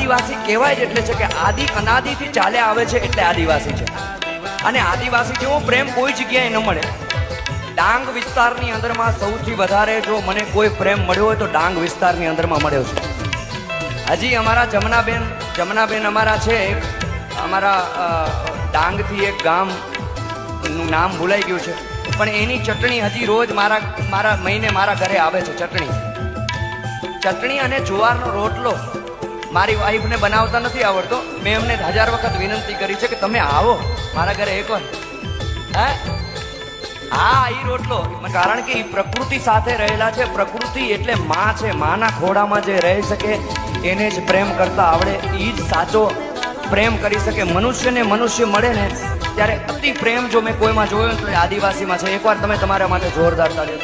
આદિવાસી કહેવાય જ એટલે છે કે આદિ અનાદિથી ચાલ્યા આવે છે એટલે આદિવાસી છે. અને આદિવાસી જેવો પ્રેમ કોઈ જગ્યાએ ન મળે. ડાંગ વિસ્તારની અંદરમાં સૌથી વધારે જો મને કોઈ પ્રેમ મળ્યો હોય તો ડાંગ વિસ્તારની અંદરમાં મળ્યો છે. હજી અમારા જમનાબેન અમારા છે, અમારા ડાંગથી એક ગામનું નામ ભૂલાઈ ગયું છે, પણ એની ચટણી હજી રોજ મારા મહિને મારા ઘરે આવે છે. ચટણી અને જુવારનો રોટલો મારી વાઈફને બનાવતા નથી આવડતો. મેં એમને 1000 વખત વિનંતી કરી છે કે તમે આવો મારા ઘરે એકવાર. હા, એ રોટલો, કારણ કે એ પ્રકૃતિ સાથે રહેલા છે. પ્રકૃતિ એટલે માં છે. માના ખોડામાં જે રહી શકે એને જ પ્રેમ કરતા આવડે, એ જ સાચો પ્રેમ કરી શકે. મનુષ્યને મનુષ્ય મળે ને ત્યારે અતિ પ્રેમ જો મેં કોઈમાં જોયો તો આદિવાસીમાં છે. એકવાર તમે તમારા માટે જોરદાર તાળી